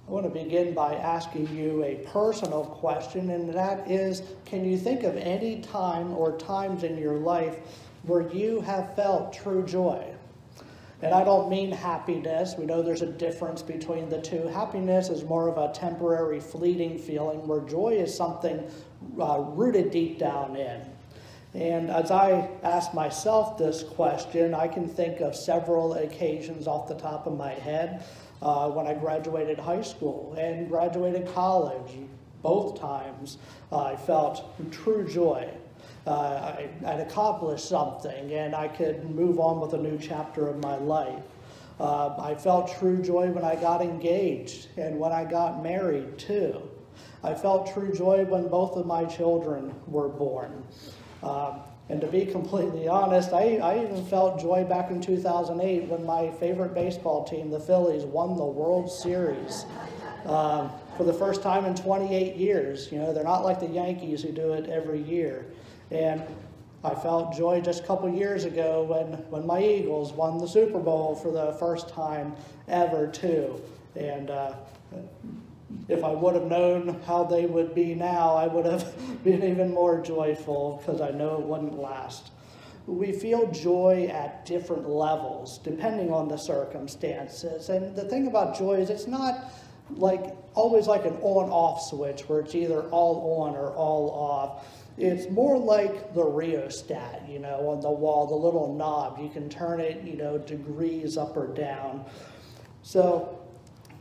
I want to begin by asking you a personal question, and that is, can you think of any time or times in your life where you have felt true joy? And I don't mean happiness. We know there's a difference between the two. Happiness is more of a temporary, fleeting feeling, where joy is something rooted deep down in. And as I ask myself this question, I can think of several occasions off the top of my head. When I graduated high school and graduated college, both times I felt true joy. I'd accomplished something and I could move on with a new chapter of my life. I felt true joy when I got engaged and when I got married too. I felt true joy when both of my children were born. And to be completely honest, I even felt joy back in 2008 when my favorite baseball team, the Phillies, won the World Series for the first time in 28 years. You know, they're not like the Yankees who do it every year. And I felt joy just a couple years ago when my Eagles won the Super Bowl for the first time ever too. And if I would have known how they would be now, I would have been even more joyful, because I know it wouldn't last. We feel joy at different levels, depending on the circumstances. And the thing about joy is it's not always like an on-off switch, where it's either all on or all off. It's more like the rheostat, you know, on the wall, the little knob. You can turn it, you know, degrees up or down. So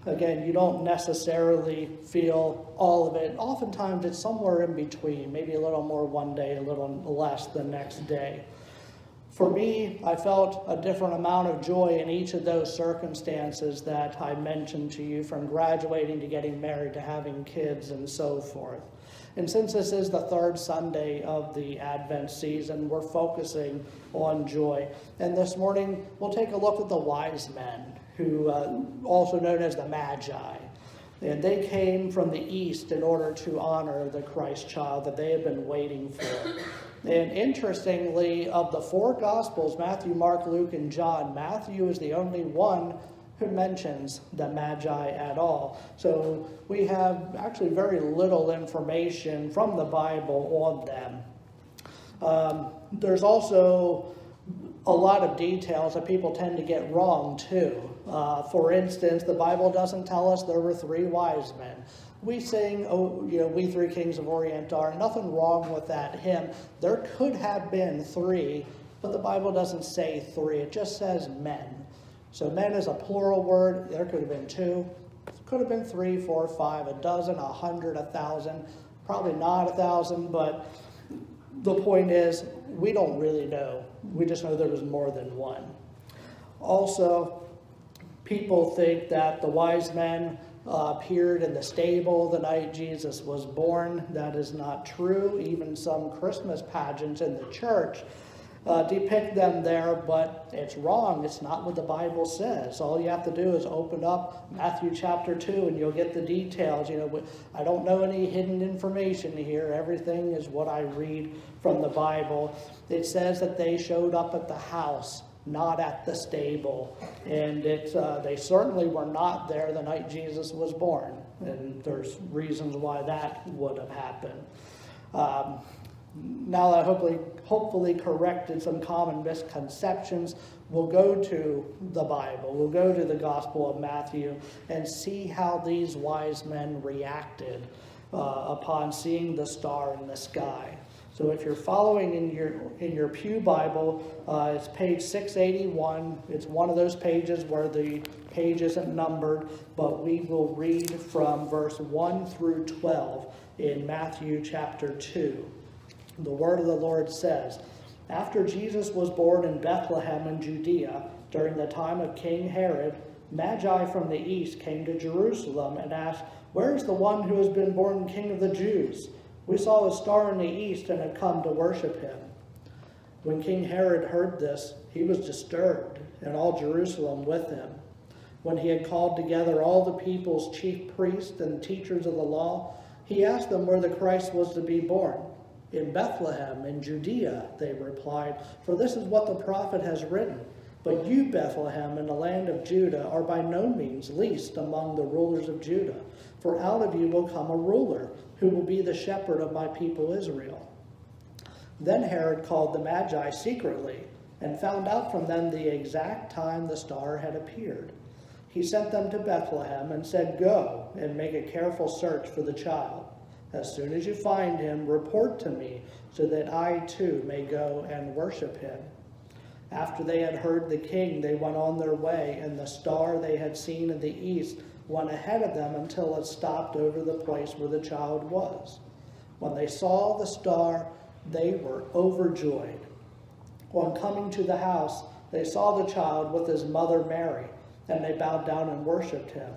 again, you don't necessarily feel all of it. Oftentimes it's somewhere in between, maybe a little more one day, a little less the next day. For me, I felt a different amount of joy in each of those circumstances that I mentioned to you, from graduating to getting married to having kids and so forth. And since this is the third Sunday of the Advent season, we're focusing on joy. And this morning, we'll take a look at the wise men, who also known as the magi. And they came from the east in order to honor the Christ child that they had been waiting for. And interestingly, of the four Gospels, Matthew, Mark, Luke, and John, Matthew is the only one who mentions the magi at all. So we have actually very little information from the Bible on them. There's also a lot of details that people tend to get wrong too. For instance, the Bible doesn't tell us there were three wise men. We sing, oh, you know, We Three Kings of Orient Are. Nothing wrong with that hymn. There could have been three, but the Bible doesn't say three. It just says men. So men is a plural word. There could have been two. Could have been 3, 4, 5, a dozen, 100, 1,000. Probably not 1,000, but the point is, we don't really know. We just know there was more than one. Also, people think that the wise men appeared in the stable the night Jesus was born. That is not true. Even some Christmas pageants in the church depict them there, but it's wrong. It's not what the Bible says. All you have to do is open up Matthew chapter 2 and you'll get the details. You know, I don't know any hidden information here. Everything is what I read from the Bible. It says that they showed up at the house, not at the stable. And they certainly were not there the night Jesus was born. And there's reasons why that would have happened. Now that I hopefully corrected some common misconceptions, we'll go to the Bible. We'll go to the Gospel of Matthew and see how these wise men reacted upon seeing the star in the sky. So if you're following in your pew Bible, it's page 681. It's one of those pages where the page isn't numbered, but we will read from verse 1 through 12 in Matthew chapter 2. The word of the Lord says, "After Jesus was born in Bethlehem in Judea, during the time of King Herod, magi from the east came to Jerusalem and asked, 'Where is the one who has been born King of the Jews? We saw a star in the east and had come to worship him.' When King Herod heard this, he was disturbed, and all Jerusalem with him. When he had called together all the people's chief priests and teachers of the law, he asked them where the Christ was to be born. 'In Bethlehem, in Judea,' they replied, 'for this is what the prophet has written. But you, Bethlehem, in the land of Judah, are by no means least among the rulers of Judah, for out of you will come a ruler, who will be the shepherd of my people Israel." Then Herod called the magi secretly, and found out from them the exact time the star had appeared. He sent them to Bethlehem and said, "Go and make a careful search for the child. As soon as you find him, report to me, so that I too may go and worship him." After they had heard the king, they went on their way, and the star they had seen in the east went ahead of them until it stopped over the place where the child was. When they saw the star, they were overjoyed. On coming to the house, they saw the child with his mother Mary, and they bowed down and worshipped him.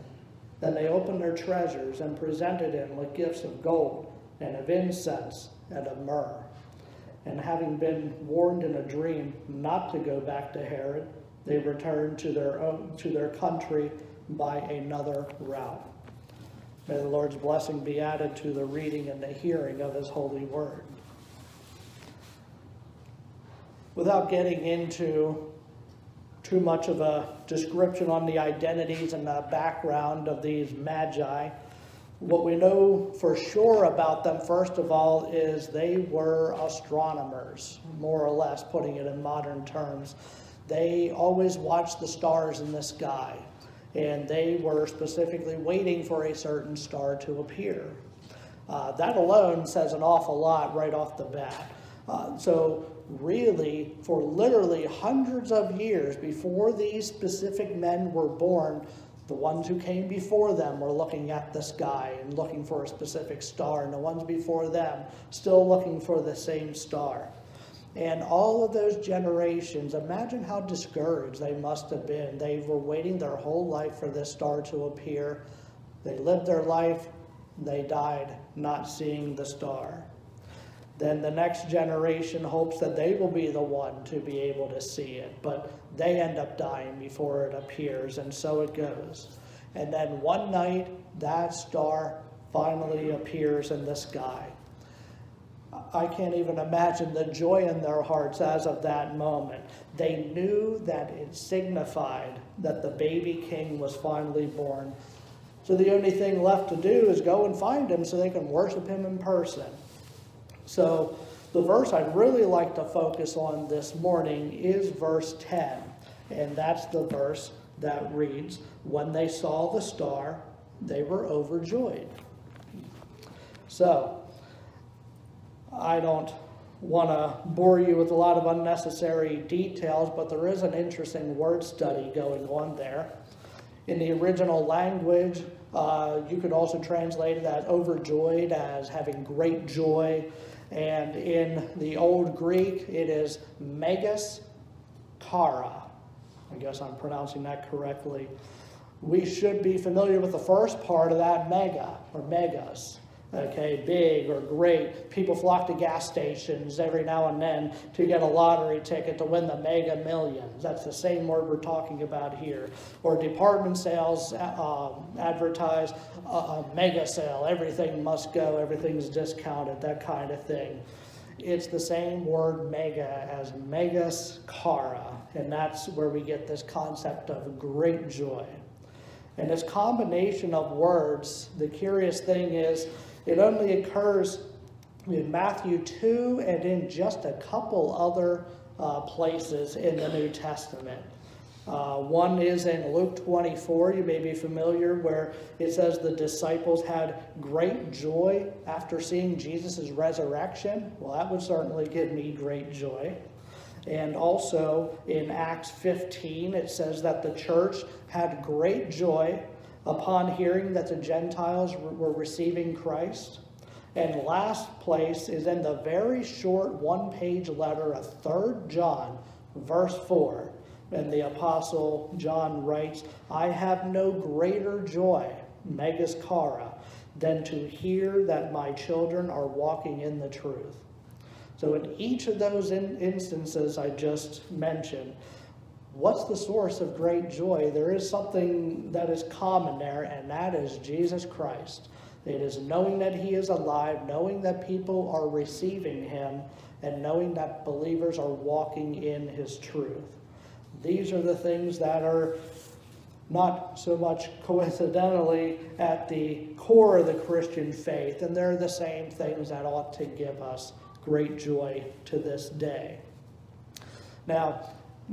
Then they opened their treasures and presented him with gifts of gold and of incense and of myrrh. And having been warned in a dream not to go back to Herod, they returned to their country by another route. May the Lord's blessing be added to the reading and the hearing of his holy word. Without getting into too much of a description on the identities and the background of these magi, what we know for sure about them, first of all, is they were astronomers, more or less, putting it in modern terms. They always watched the stars in the sky, and they were specifically waiting for a certain star to appear. That alone says an awful lot right off the bat. So really, for literally hundreds of years before these specific men were born, the ones who came before them were looking at the sky and looking for a specific star, and the ones before them still looking for the same star. And all of those generations, imagine how discouraged they must have been. They were waiting their whole life for this star to appear. They lived their life, they died not seeing the star. Then the next generation hopes that they will be the one to be able to see it, but they end up dying before it appears, and so it goes. And then one night, that star finally appears in the sky. I can't even imagine the joy in their hearts as of that moment. They knew that it signified that the baby king was finally born. So the only thing left to do is go and find him so they can worship him in person. So the verse I'd really like to focus on this morning is verse 10. And that's the verse that reads, "When they saw the star, they were overjoyed." So I don't want to bore you with a lot of unnecessary details, but there is an interesting word study going on there. In the original language, you could also translate it as overjoyed, as having great joy. And in the Old Greek, it is megas kara. I guess I'm pronouncing that correctly. We should be familiar with the first part of that, mega, or megas. Okay, big or great. People flock to gas stations every now and then to get a lottery ticket to win the Mega Millions. That's the same word we're talking about here. Or department sales advertise a mega sale. Everything must go, everything's discounted, that kind of thing. It's the same word mega as megas kara, and that's where we get this concept of great joy. And this combination of words, the curious thing is, it only occurs in Matthew 2 and in just a couple other places in the New Testament. One is in Luke 24, you may be familiar, where it says the disciples had great joy after seeing Jesus' resurrection. Well, that would certainly give me great joy. And also in Acts 15, it says that the church had great joy upon hearing that the Gentiles were receiving Christ. And last place is in the very short one-page letter of 3 John, verse 4. And the Apostle John writes, "I have no greater joy, megas kara, than to hear that my children are walking in the truth." So in each of those instances I just mentioned, what's the source of great joy? There is something that is common there, and that is Jesus Christ. It is knowing that he is alive, knowing that people are receiving him, and knowing that believers are walking in his truth. These are the things that are not so much coincidentally at the core of the Christian faith, and they're the same things that ought to give us great joy to this day. Now,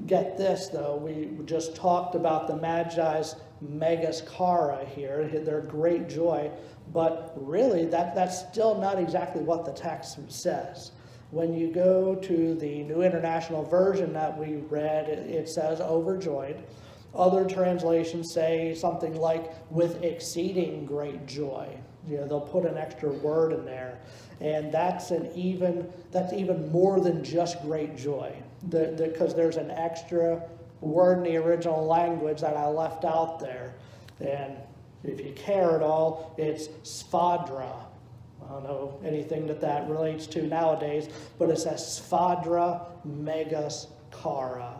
get this though, we just talked about the Magi's megas chara here, their great joy, but really that's still not exactly what the text says. When you go to the New International Version that we read, it says overjoyed. Other translations say something like with exceeding great joy. They'll put an extra word in there. And that's even more than just great joy. Because there's an extra word in the original language that I left out there. And if you care at all, it's sphadra. I don't know anything that relates to nowadays, but it says sphadra megas chara.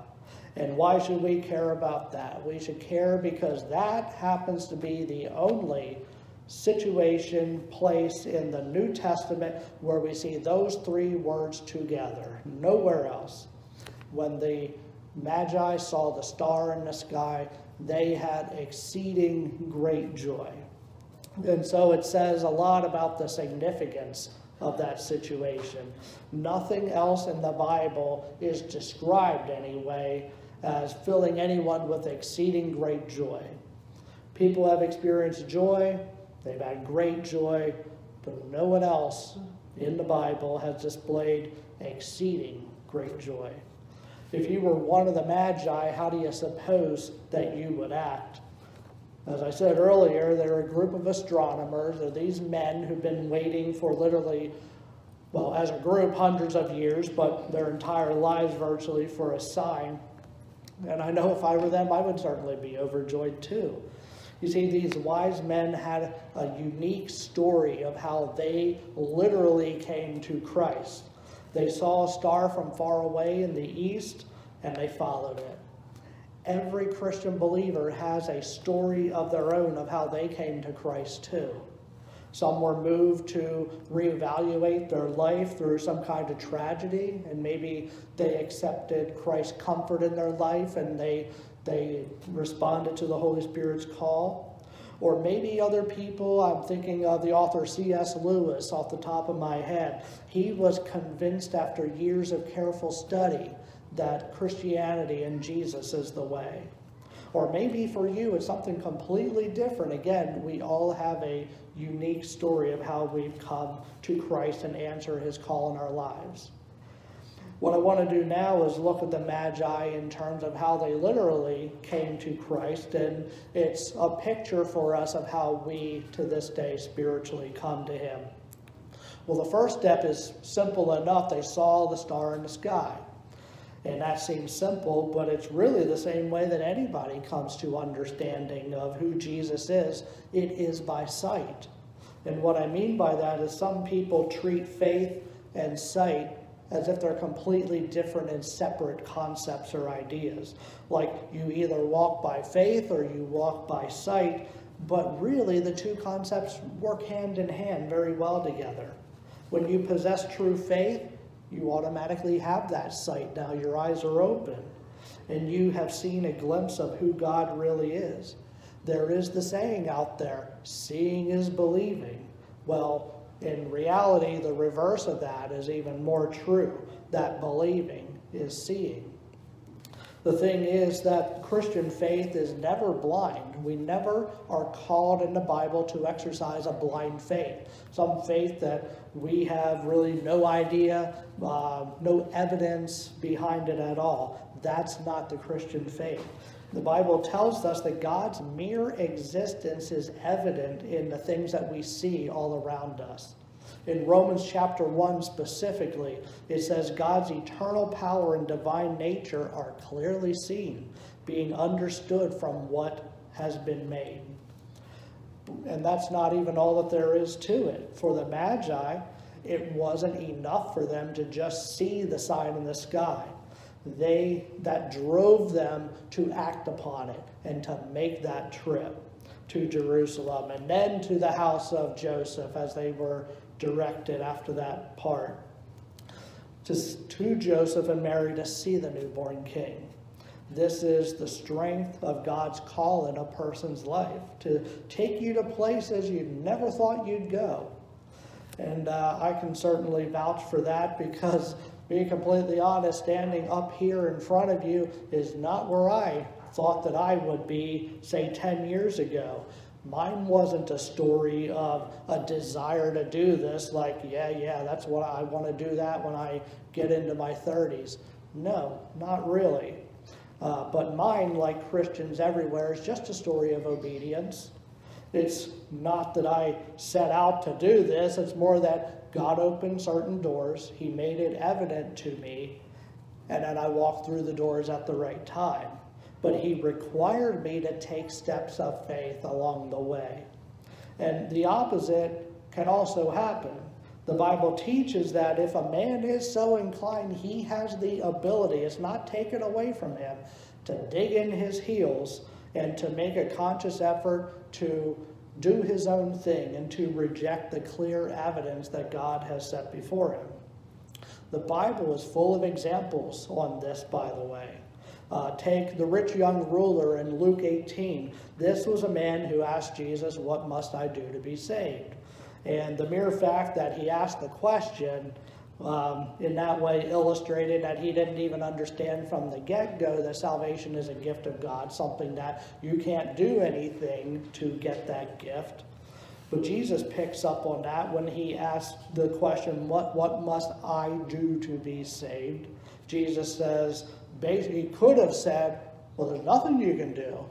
And why should we care about that? We should care because that happens to be the only situation, place in the New Testament where we see those three words together. Nowhere else. When the Magi saw the star in the sky, they had exceeding great joy. And so it says a lot about the significance of that situation. Nothing else in the Bible is described anyway as filling anyone with exceeding great joy. People have experienced joy, they've had great joy, but no one else in the Bible has displayed exceeding great joy. If you were one of the Magi, how do you suppose that you would act? As I said earlier, they're a group of astronomers. They're these men who've been waiting for literally, well, as a group, hundreds of years, but their entire lives virtually for a sign. And I know if I were them, I would certainly be overjoyed too. You see, these wise men had a unique story of how they literally came to Christ. They saw a star from far away in the east, and they followed it. Every Christian believer has a story of their own of how they came to Christ too. Some were moved to reevaluate their life through some kind of tragedy, and maybe they accepted Christ's comfort in their life and they responded to the Holy Spirit's call. Or maybe other people, I'm thinking of the author C.S. Lewis off the top of my head. He was convinced after years of careful study that Christianity and Jesus is the way. Or maybe for you it's something completely different. Again, we all have a unique story of how we've come to Christ and answer his call in our lives. What I want to do now is look at the Magi in terms of how they literally came to Christ, and it's a picture for us of how we to this day spiritually come to him. Well, the first step is simple enough. They saw the star in the sky. And that seems simple, but it's really the same way that anybody comes to understanding of who Jesus is. It is by sight. And what I mean by that is some people treat faith and sight as if they're completely different and separate concepts or ideas. Like you either walk by faith or you walk by sight, but really the two concepts work hand in hand very well together. When you possess true faith, you automatically have that sight. Now your eyes are open and you have seen a glimpse of who God really is. There is the saying out there, seeing is believing. Well, in reality, the reverse of that is even more true, that believing is seeing. The thing is that Christian faith is never blind. We never are called in the Bible to exercise a blind faith. Some faith that we have really no idea, no evidence behind it at all. That's not the Christian faith. The Bible tells us that God's mere existence is evident in the things that we see all around us. In Romans chapter 1 specifically, it says God's eternal power and divine nature are clearly seen, being understood from what has been made. And that's not even all that there is to it. For the Magi, it wasn't enough for them to just see the sign in the sky. That drove them to act upon it and to make that trip to Jerusalem and then to the house of Joseph as they were directed after that part to Joseph and Mary to see the newborn king. This is the strength of God's call in a person's life, to take you to places you never thought you'd go. And I can certainly vouch for that, because being completely honest, standing up here in front of you is not where I thought that I would be, say, 10 years ago. Mine wasn't a story of a desire to do this, like, yeah, that's what I want to do that when I get into my 30s. No, not really. But mine, like Christians everywhere, is just a story of obedience. It's not that I set out to do this. It's more that God opened certain doors. He made it evident to me, and then I walked through the doors at the right time. But he required me to take steps of faith along the way. And the opposite can also happen. The Bible teaches that if a man is so inclined, he has the ability, it's not taken away from him, to dig in his heels and to make a conscious effort to do his own thing and to reject the clear evidence that God has set before him. The Bible is full of examples on this, by the way. Take the rich young ruler in Luke 18. This was a man who asked Jesus, "What must I do to be saved?" And the mere fact that he asked the question in that way illustrated that he didn't even understand from the get-go that salvation is a gift of God, something that you can't do anything to get that gift. But Jesus picks up on that when he asks the question, what must I do to be saved? Jesus says, basically, he could have said, well, there's nothing you can do.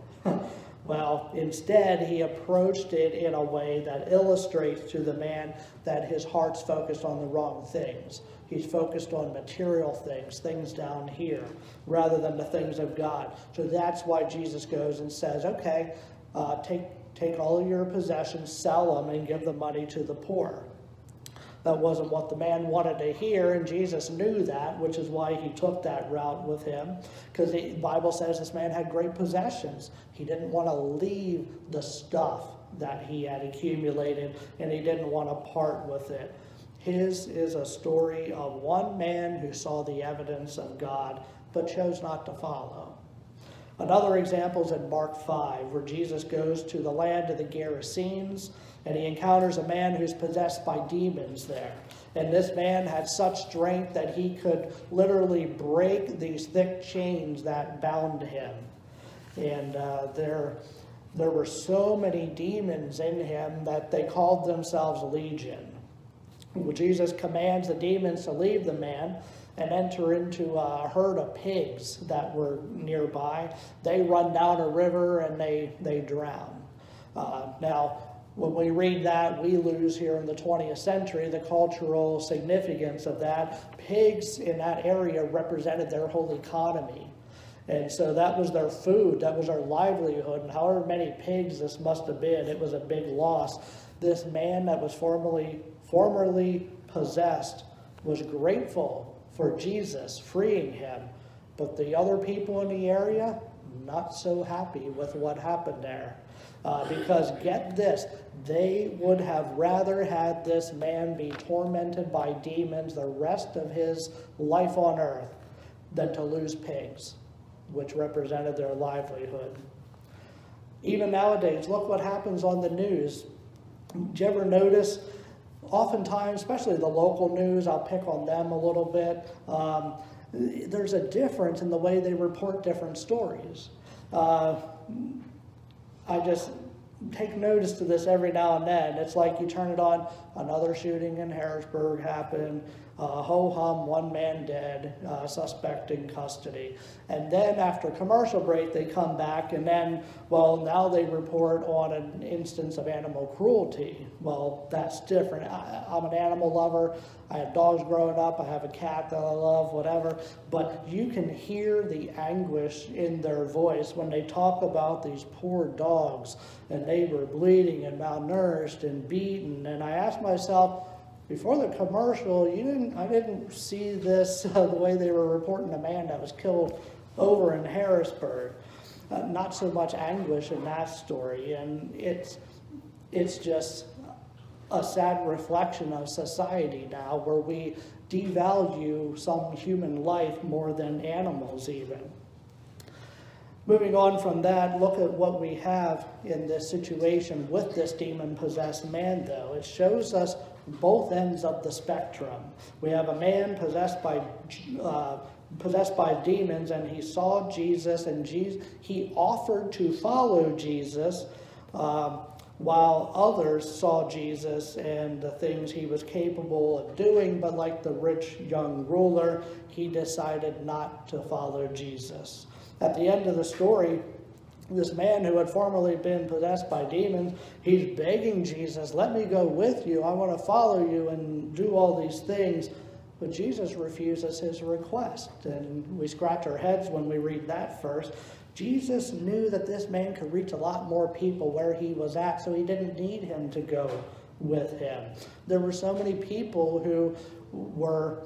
Well, instead, he approached it in a way that illustrates to the man that his heart's focused on the wrong things. He's focused on material things, things down here, rather than the things of God. So that's why Jesus goes and says, okay, take all of your possessions, sell them, and give the money to the poor. That wasn't what the man wanted to hear, and Jesus knew that, which is why he took that route with him, because the Bible says this man had great possessions. He didn't want to leave the stuff that he had accumulated, and he didn't want to part with it. His is a story of one man who saw the evidence of God, but chose not to follow. Another example is in Mark 5, where Jesus goes to the land of the Gerasenes, and he encounters a man who's possessed by demons there. And this man had such strength that he could literally break these thick chains that bound him. And there were so many demons in him that they called themselves Legion. Well, Jesus commands the demons to leave the man and enter into a herd of pigs that were nearby. They run down a river and they drown. Now, when we read that, we lose here in the 20th century the cultural significance of that. Pigs in that area represented their whole economy. And so that was their food, that was their livelihood. And however many pigs this must have been, it was a big loss. This man that was formerly possessed was grateful for Jesus freeing him. But the other people in the area, not so happy with what happened there. Because get this, they would have rather had this man be tormented by demons the rest of his life on earth than to lose pigs, which represented their livelihood. Even nowadays, look what happens on the news. Do you ever notice, oftentimes, especially the local news, I'll pick on them a little bit, there's a difference in the way they report different stories. I just take notice to this every now and then. It's like you turn it on, another shooting in Harrisburg happened, ho-hum, one man dead, suspect in custody. And then after commercial break, they come back and then, well, now they report on an instance of animal cruelty. Well, that's different. I'm an animal lover. I had dogs growing up. I have a cat that I love, whatever. But you can hear the anguish in their voice when they talk about these poor dogs and they were bleeding and malnourished and beaten. And I asked myself, before the commercial, I didn't see this the way they were reporting a man that was killed over in Harrisburg. Not so much anguish in that story, and it's just a sad reflection of society now, where we devalue some human life more than animals even. Moving on from that, look at what we have in this situation with this demon-possessed man, though. It shows us both ends of the spectrum. We have a man possessed by demons, and he saw Jesus, and he offered to follow Jesus, while others saw Jesus and the things he was capable of doing, but like the rich young ruler, he decided not to follow Jesus. At the end of the story, this man who had formerly been possessed by demons, he's begging Jesus, let me go with you. I want to follow you and do all these things. But Jesus refuses his request. And we scratch our heads when we read that first. Jesus knew that this man could reach a lot more people where he was at, so he didn't need him to go with him. There were so many people who were,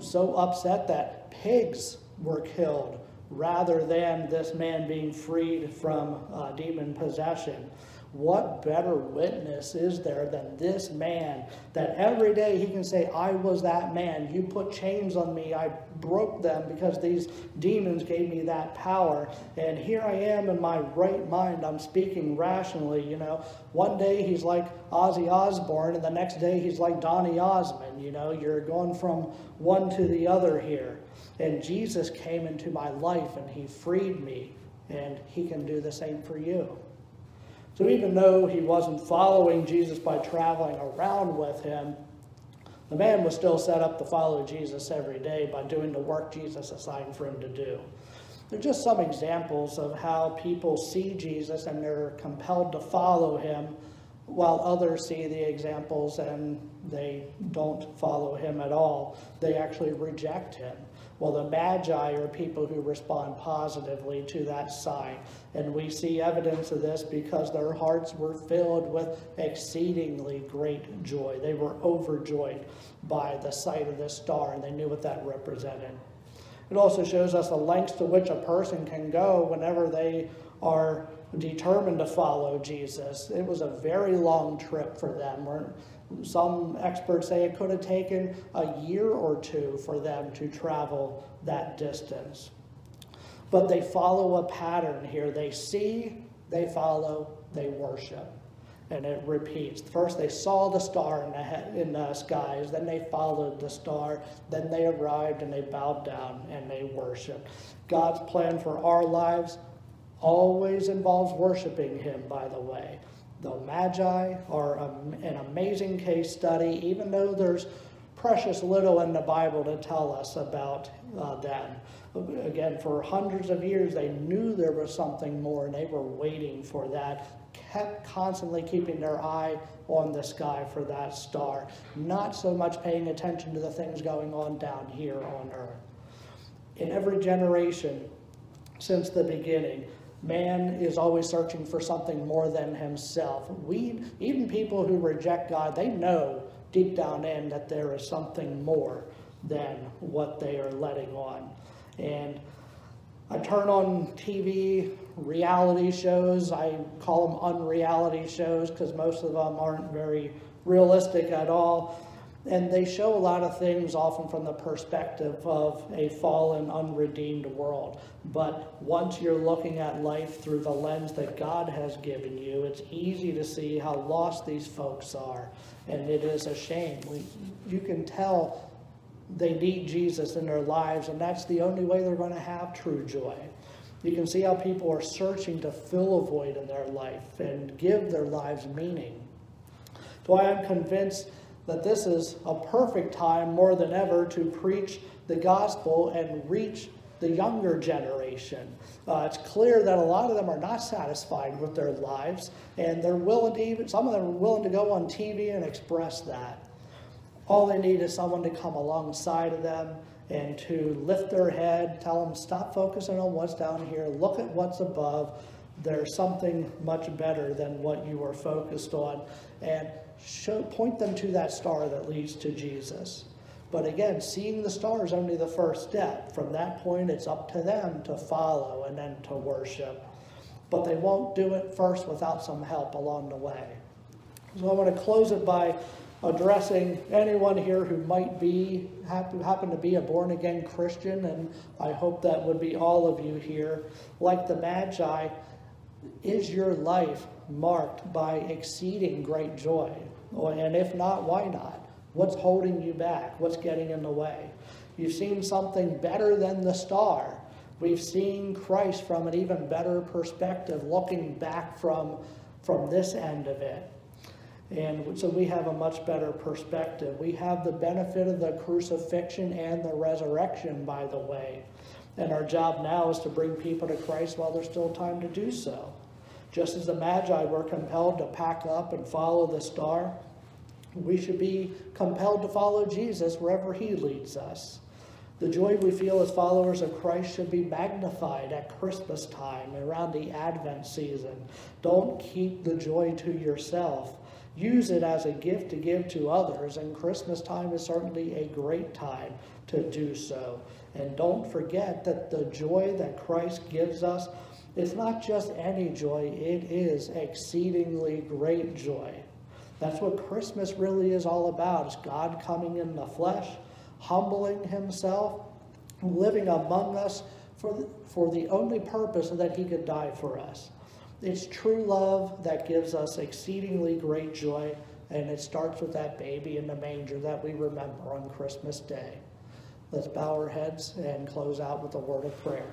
so upset that pigs were killed rather than this man being freed from demon possession. What better witness is there than this man, that every day he can say, I was that man. You put chains on me. I broke them because these demons gave me that power. And here I am in my right mind. I'm speaking rationally, One day he's like Ozzy Osbourne, and the next day he's like Donny Osmond. You're going from one to the other here. And Jesus came into my life, and he freed me, and he can do the same for you. So even though he wasn't following Jesus by traveling around with him, the man was still set up to follow Jesus every day by doing the work Jesus assigned for him to do. They're just some examples of how people see Jesus and they're compelled to follow him, while others see the examples and they don't follow him at all. They actually reject him. Well, the magi are people who respond positively to that sign. And we see evidence of this because their hearts were filled with exceedingly great joy. They were overjoyed by the sight of this star, and they knew what that represented. It also shows us the lengths to which a person can go whenever they are determined to follow Jesus. It was a very long trip for them. Some experts say it could have taken a year or two for them to travel that distance. But they follow a pattern here. They see, they follow, they worship. And it repeats. First they saw the star in the skies, then they followed the star, then they arrived and they bowed down and they worshiped. God's plan for our lives always involves worshiping him, by the way. The Magi are an amazing case study, even though there's precious little in the Bible to tell us about them. Again, for hundreds of years, they knew there was something more, and they were waiting for that, kept constantly keeping their eye on the sky for that star, not so much paying attention to the things going on down here on earth. In every generation since the beginning, man is always searching for something more than himself. Even people who reject God, they know deep down in that there is something more than what they are letting on. And I turn on TV, reality shows. I call them unreality shows because most of them aren't very realistic at all. And they show a lot of things often from the perspective of a fallen, unredeemed world. But once you're looking at life through the lens that God has given you, it's easy to see how lost these folks are. And it is a shame. You can tell they need Jesus in their lives, and that's the only way they're going to have true joy. You can see how people are searching to fill a void in their life and give their lives meaning. So I am convinced that this is a perfect time more than ever to preach the gospel and reach the younger generation. It's clear that a lot of them are not satisfied with their lives, and they're willing to some of them are willing to go on TV and express that. All they need is someone to come alongside of them and to lift their head, tell them, stop focusing on what's down here, look at what's above. There's something much better than what you are focused on, and point them to that star that leads to Jesus. But again, seeing the star is only the first step. From that point, it's up to them to follow and then to worship. But they won't do it first without some help along the way. So I want to close it by addressing anyone here who might happen to be a born-again Christian, and I hope that would be all of you here. Like the Magi, is your life marked by exceeding great joy? And if not, why not? What's holding you back? What's getting in the way? You've seen something better than the star. We've seen Christ from an even better perspective, looking back from this end of it. And so we have a much better perspective. We have the benefit of the crucifixion and the resurrection, by the way. And our job now is to bring people to Christ while there's still time to do so. Just as the Magi were compelled to pack up and follow the star, we should be compelled to follow Jesus wherever he leads us. The joy we feel as followers of Christ should be magnified at Christmas time, around the Advent season. Don't keep the joy to yourself. Use it as a gift to give to others, and Christmas time is certainly a great time to do so. And don't forget that the joy that Christ gives us is not just any joy, it is exceedingly great joy. That's what Christmas really is all about. It's God coming in the flesh, humbling himself, living among us for the only purpose that he could die for us. It's true love that gives us exceedingly great joy, and it starts with that baby in the manger that we remember on Christmas Day. Let's bow our heads and close out with a word of prayer.